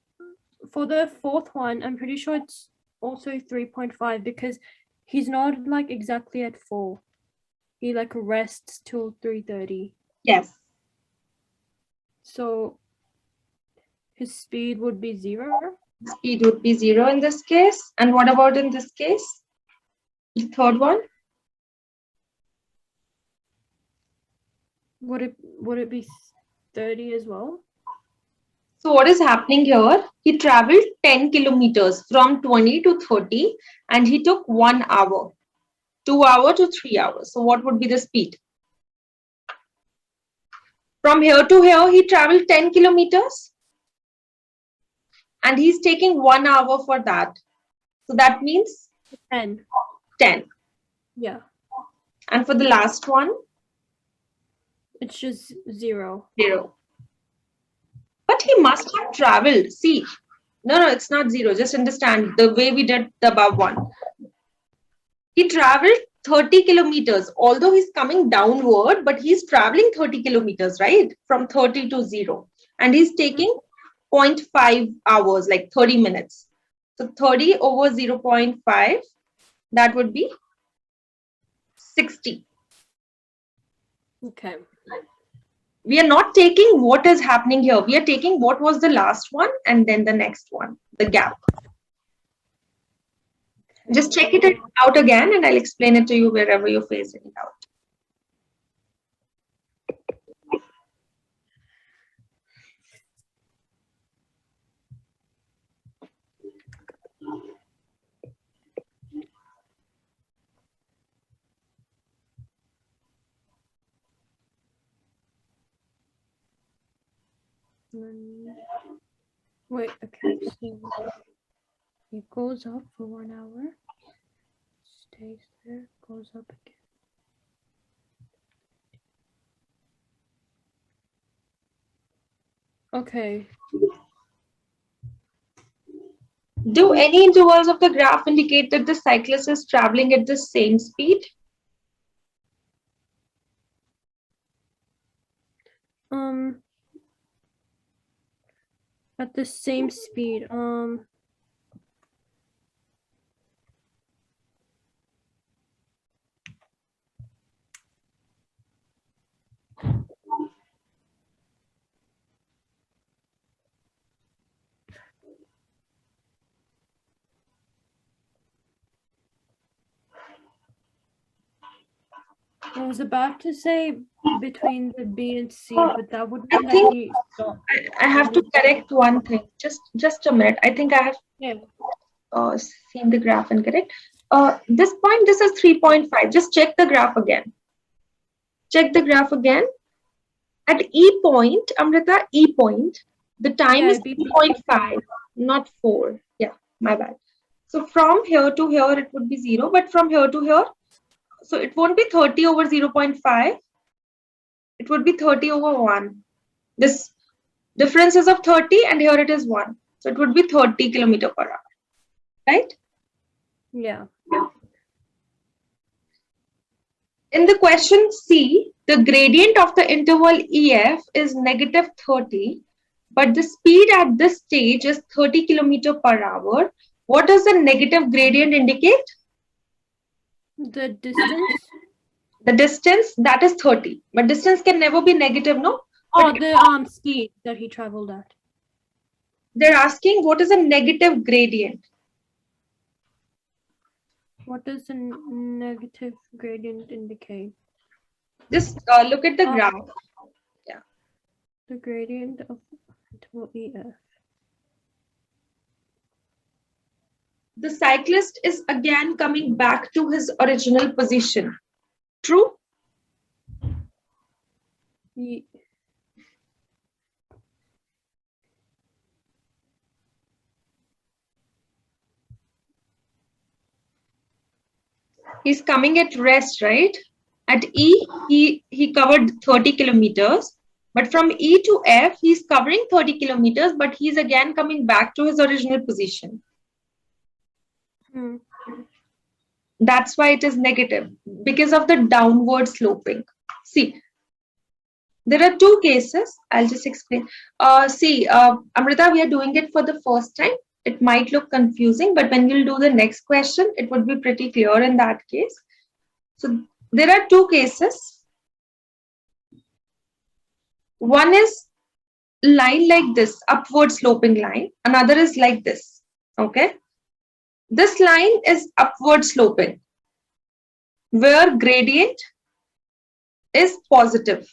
For the fourth one, I'm pretty sure it's also 3.5 because he's not like exactly at 4. He like rests till 3:30. Yes. So his speed would be 0. Speed would be 0 in this case. And what about in this case? The third one? Would it be 30 as well? So what is happening here? He traveled 10 kilometers from 20 to 30 and he took 1 hour, 2 hours to 3 hours. So what would be the speed? From here to here, he traveled 10 kilometers and he's taking 1 hour for that. So that means 10. 10. Yeah. And for the last one? It's just 0. 0. But he must have traveled. See, no, it's not 0. Just understand the way we did the above one. He traveled 30 kilometers, although he's coming downward, but he's traveling 30 kilometers, right? From 30 to 0. And he's taking 0.5 hours, like 30 minutes. So 30 over 0.5, that would be 60. Okay. We are not taking what is happening here. We are taking what was the last one and then the next one, the gap. Just check it out again and I'll explain it to you wherever you're facing it out. Wait, okay. So it goes up for 1 hour, stays there, goes up again. Okay. Do any intervals of the graph indicate that the cyclist is traveling at the same speed? At the same speed. I was about to say between the B and C, but that would mean that he stopped. I have to correct one thing. Just a minute. I think I have seen the graph incorrect. This point, this is 3.5. Just check the graph again. Check the graph again. At E point, Amrita, E point, the time is 3.5, not 4. Yeah, my bad. So from here to here, it would be 0. But from here to here, so it won't be 30 over 0.5. It would be 30 over 1. This difference is of 30 and here it is 1. So it would be 30 kilometer per hour. Right? Yeah. In the question C, the gradient of the interval EF is negative 30, but the speed at this stage is 30 kilometer per hour. What does the negative gradient indicate? The distance? The distance, that is 30. But distance can never be negative, no? Oh, the speed that he traveled at. They're asking what is a negative gradient? What does a negative gradient indicate? Just look at the graph. Yeah. The gradient of interval EF. The cyclist is again coming back to his original position. True? He's coming at rest, right? At E, he covered 30 kilometers. But from E to F, he's covering 30 kilometers, but he's again coming back to his original position. That's why it is negative, because of the downward sloping. See, there are two cases. I'll just explain. Amrita, we are doing it for the first time. It might look confusing, but when we'll do the next question, it would be pretty clear in that case. So there are two cases. One is line like this, upward sloping line. Another is like this. Okay. This line is upward sloping, where gradient is positive.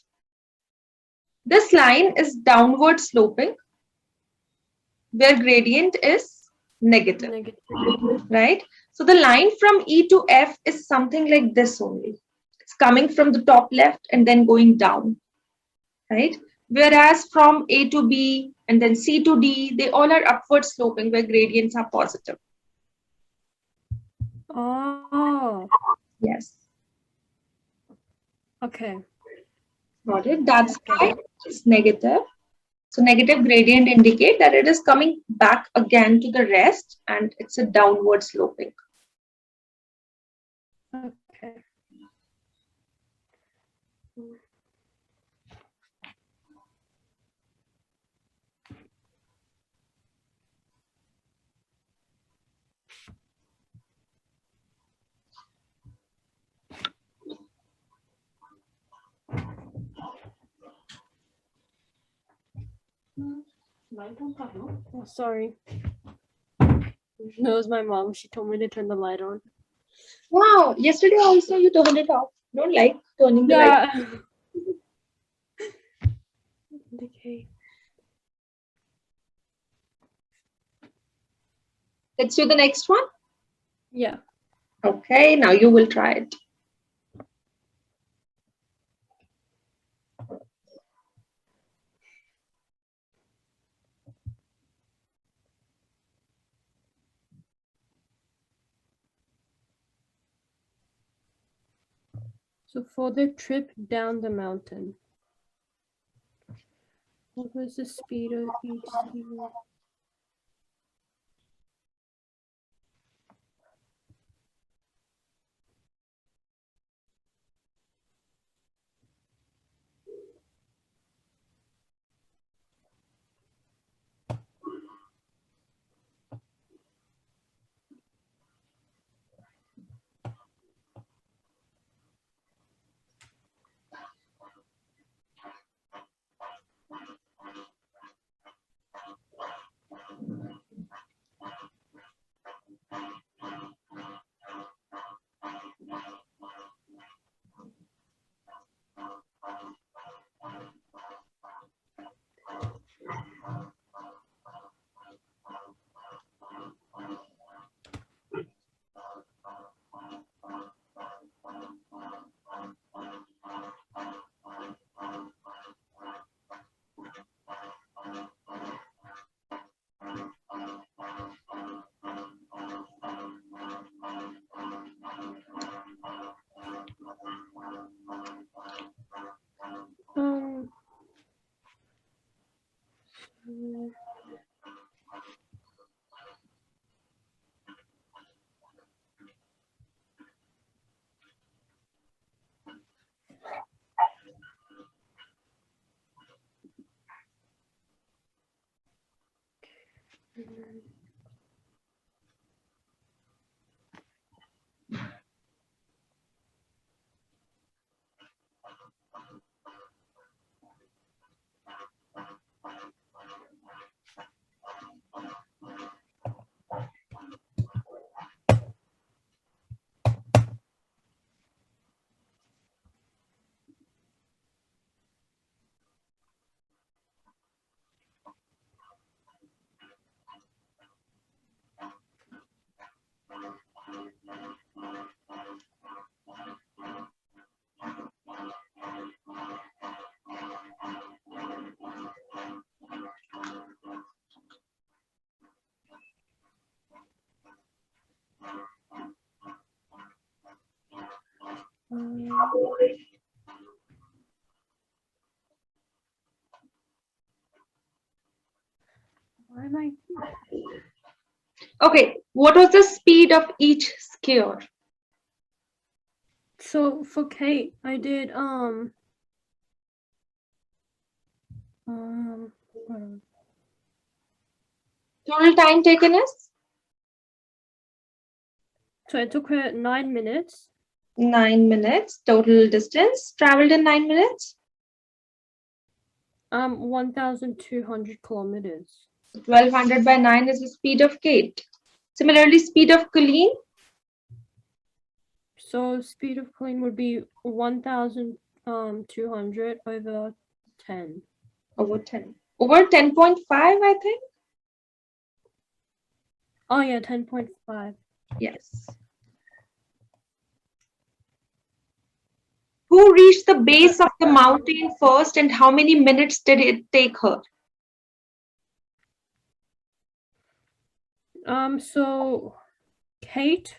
This line is downward sloping, where gradient is negative. Right? So the line from E to F is something like this only. It's coming from the top left and then going down. Right? Whereas from A to B and then C to D, they all are upward sloping where gradients are positive. Oh. Yes. Okay. Got it. That's why it's negative. So negative gradient indicate that it is coming back again to the rest and it's a downward sloping. Okay. Oh, sorry. No, it was my mom. She told me to turn the light on. Wow, yesterday also you turned it off. Don't like turning the light. Okay. Let's do the next one. Yeah. Okay, now you will try it. So for the trip down the mountain, what was the speed of each skier? Why am I? Okay, what was the speed of each skier? So for Kate, I did Total time taken is? So it took her 9 minutes. 9 minutes. Total distance traveled in 9 minutes? 1,200 kilometers. 1200 by 9 is the speed of Kate. Similarly, speed of Colleen. So speed of Colleen would be 1,200 over 10. Over 10. Over 10.5, I think. Oh yeah, 10.5. Yes. Who reached the base of the mountain first and how many minutes did it take her? So Kate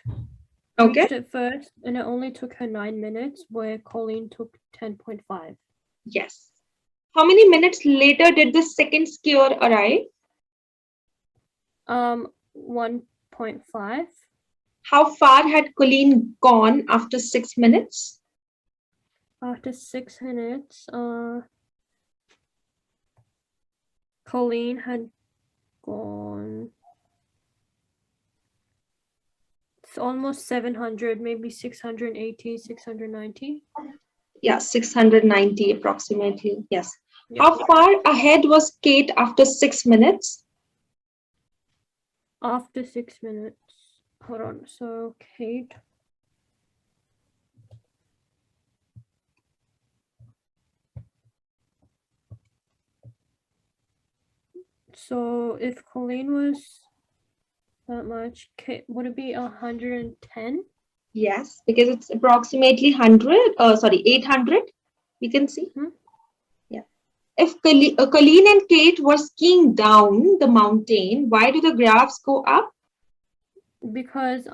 Okay. reached it first, and it only took her 9 minutes, where Colleen took 10.5. Yes. How many minutes later did the second skier arrive? 1.5. How far had Colleen gone after 6 minutes? After 6 minutes, Colleen had gone. It's almost 700, maybe 680, 690. Yeah, 690 approximately. Yes. Yeah. How far ahead was Kate after 6 minutes? After 6 minutes. Hold on. So Kate. So if Colleen was that much, Kate, would it be 110? Yes, because it's approximately 800. We can see. Yeah. If Colleen and Kate were skiing down the mountain, why do the graphs go up? Because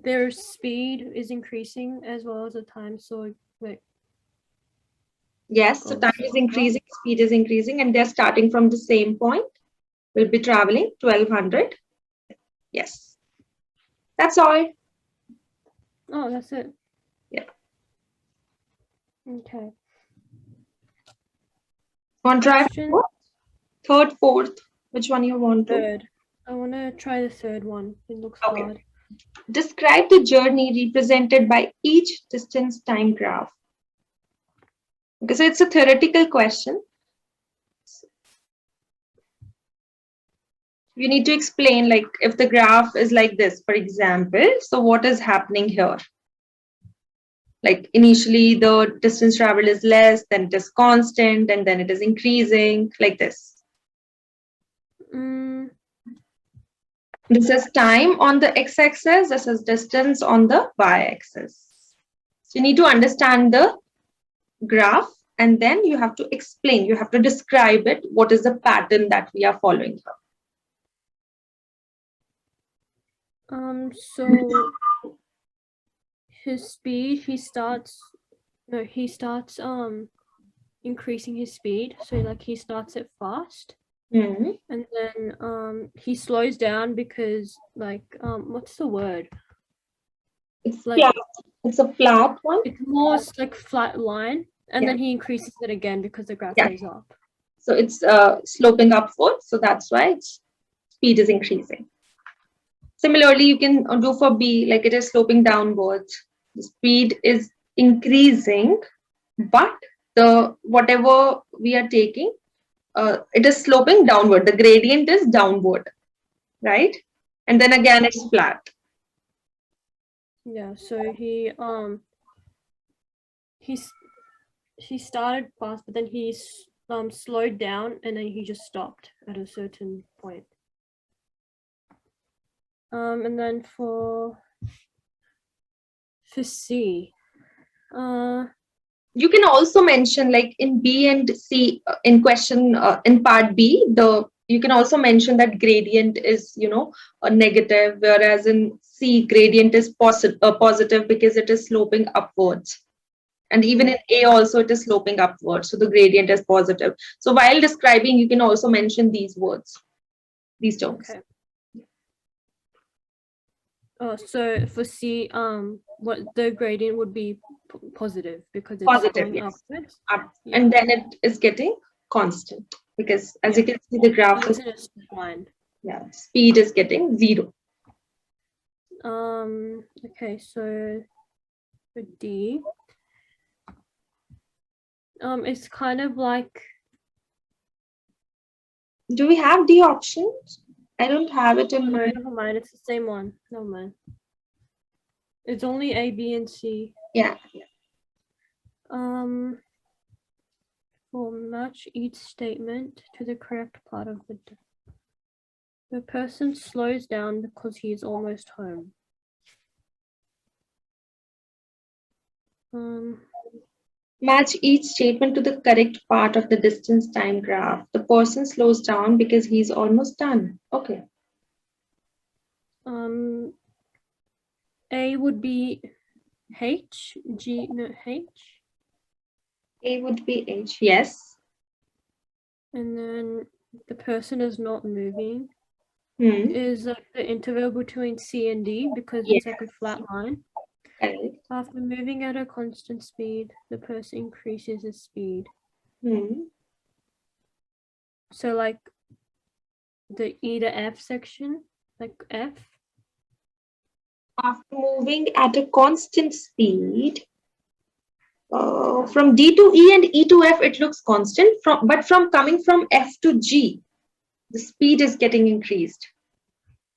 their speed is increasing as well as the time. So like. Yes, so time is increasing, speed is increasing, and they're starting from the same point. We'll be traveling 1200. Yes. That's all. Oh, that's it. Yeah. Okay. Want to try Question? third, fourth? Which one you want to? Third. I want to try the third one. It looks hard. Describe the journey represented by each distance time graph. Okay, so it's a theoretical question. You need to explain, like, if the graph is like this, for example, so what is happening here? Like, initially the distance traveled is less, then it is constant, and then it is increasing, like this. This is time on the x-axis, this is distance on the y-axis. So you need to understand the graph, and then you have to explain, you have to describe it, what is the pattern that we are following here. So his speed, he starts increasing his speed. So like he starts it fast. And then he slows down because like what's the word? It's like flat. It's a flat one. It's more like flat line, and then he increases it again because the graph goes up. So it's sloping upwards, so that's why its speed is increasing. Similarly, you can do for B, like it is sloping downwards. The speed is increasing, but the whatever we are taking, it is sloping downward. The gradient is downward, right? And then again, it's flat. Yeah. So he started fast, but then he slowed down, and then he just stopped at a certain point. And then for C, you can also mention, like in B and C, in question in part B, you can also mention that gradient is, a negative, whereas in C, gradient is positive because it is sloping upwards. And even in A also, it is sloping upwards, so the gradient is positive. So while describing, you can also mention these words, these terms. Okay. So for C, what the gradient would be positive because it's Positive, going yes. upwards. And then it is getting constant because as you can see, the graph is line. Yeah, speed is getting 0. Okay, so for D, it's kind of like Do we have D options? I don't have it in No, my. never mind. It's the same one. Never mind. It's only A, B, and C. Yeah. For match each statement to the correct part of the person slows down because he is almost home. Match each statement to the correct part of the distance time graph. The person slows down because he's almost done. Okay. A would be H, G, no, H. A would be H. Yes. And then the person is not moving. Hmm. Is like the interval between C and D because Yes. it's like a flat line. Correct. After moving at a constant speed, the person increases his speed. So like the E to F section, like F. After moving at a constant speed, from D to E and E to F, it looks constant. But from coming from F to G, the speed is getting increased,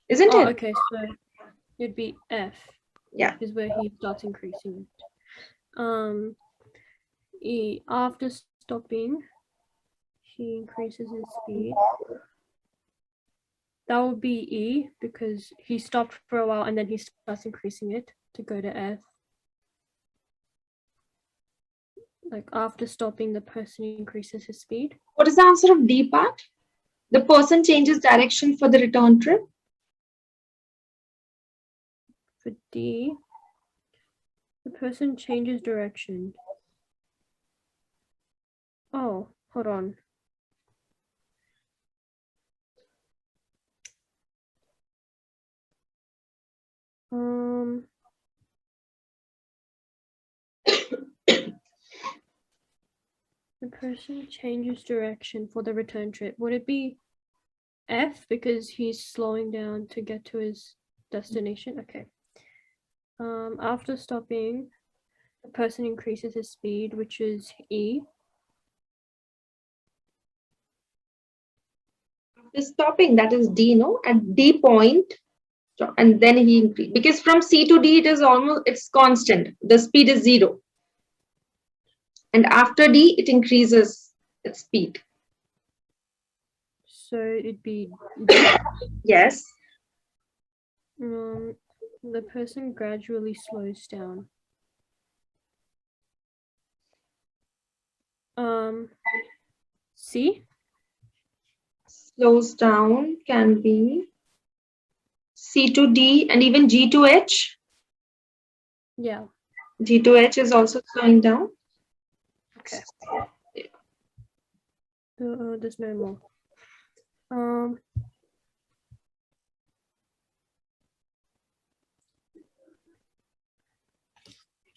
isn't it? Okay, so it'd be F. Yeah. Is where he starts increasing it. E, after stopping, he increases his speed. That would be E because he stopped for a while and then he starts increasing it to go to F. Like after stopping, the person increases his speed. What is the answer of D part? The person changes direction for the return trip. For D, the person changes direction. Oh, hold on. The person changes direction for the return trip. Would it be F because he's slowing down to get to his destination? Okay. After stopping, the person increases his speed, which is E. After stopping, that is D, no? At D point, and then he increases. Because from C to D, it's constant. The speed is 0. And after D, it increases its speed. So it'd be D. Yes. The person gradually slows down. C? Slows down can be C to D and even G to H. Yeah. G to H is also slowing down. Okay. There's no more.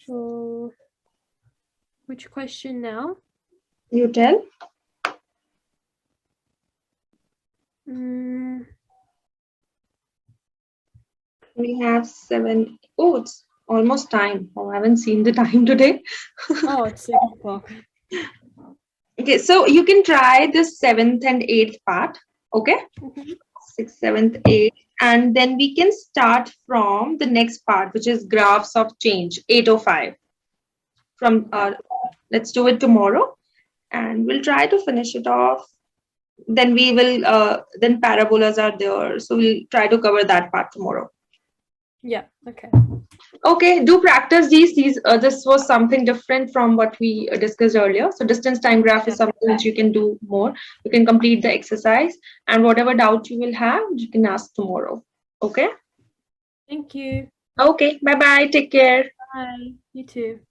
So, which question now? You tell. We have 7. Oh, it's almost time. Oh, I haven't seen the time today. Oh, it's 6 o'clock. Okay, so you can try the 7th and 8th part. Okay. 6th, 7th, 8th. And then we can start from the next part, which is graphs of change, 805. Let's do it tomorrow. And we'll try to finish it off. Then we will, then parabolas are there. So we'll try to cover that part tomorrow. Yeah, okay. Okay, do practice these. This was something different from what we discussed earlier. So distance time graph is something which you can do more. You can complete the exercise, and whatever doubt you will have, you can ask tomorrow. Okay? Thank you. Okay, bye-bye. Take care. Bye. You too.